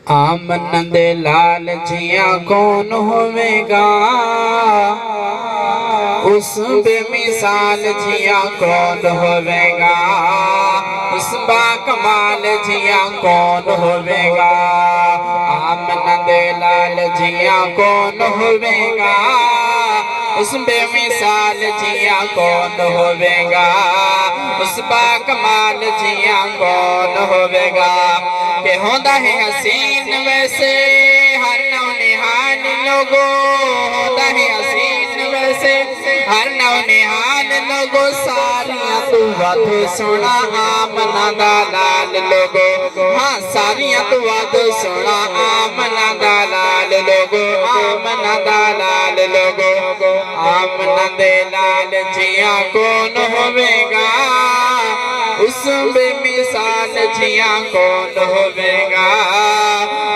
آمن دے لال جیاں کون ہوئے گا، اس بے مثال جیاں کون ہوئے گا، اس با کمال جیاں کون ہوئے گا۔ آمن دے لال جیاں کون ہوئے گا، اس بے مثال جیاں کون ہوئے گا، اس با کمال جیاں کون ہوئے گا۔ کہ ہوندہ ہے حسین ویسے ہر نو نہال لوگوں، ہوندہ ہے حسین ویسے ہر نو نہال لوگوں، ساریاں تو وعد سنا آمنہ دا لال لوگوں، ہاں ساریاں تو وعد سنا آمنہ دا لال لوگوں، آمنہ دا لال لوگوں۔ آمنہ دے لال جیاں کون ہوئے گا، اس بے مثال جیاں کون ہوئے گا،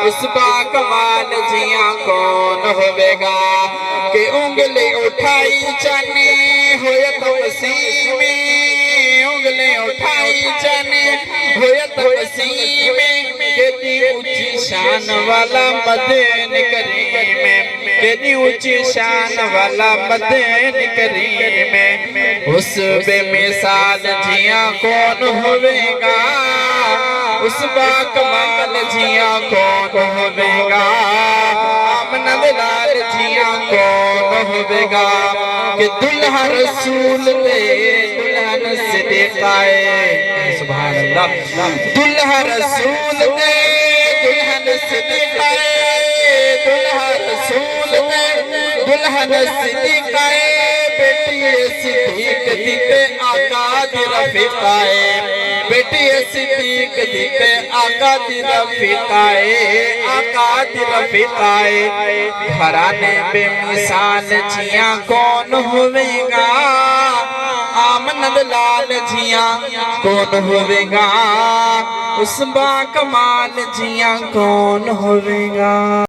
اس با کمال جیاں کون ہوئے گا۔ کہ انگلی اٹھائی چانے ہویا تقسیم، انگلی اٹھائی چانے ہویا تقسیم، کتنی اونچی شان والا مدین کریم، کتنی اونچی شان والا مدین کریم، اس بے مثال جیاں کون ہوئے گا، اس با کمال جیاں کون ہوئے گا۔ آمنہ دے لال جیاں کون ہوئے گا۔ کہ دلہا رسول دے دلہن صدیقائے، سبحان اللہ، دلہا رسول دے دلہن صدیقائے، دلہا رسول دے دلہن صدیقائے، بیٹی صدیق دیتے آقا دی رفیقائے، بیٹی صدیق دیتے آقا دی رفیقائے، آقا دی رفیقائے۔ گھرانے بے مثال جیاں کون ہوئے گا، آمنہ دے لال جیاں کون ہوئے گا، اس با کمال جیاں کون ہوئے گا۔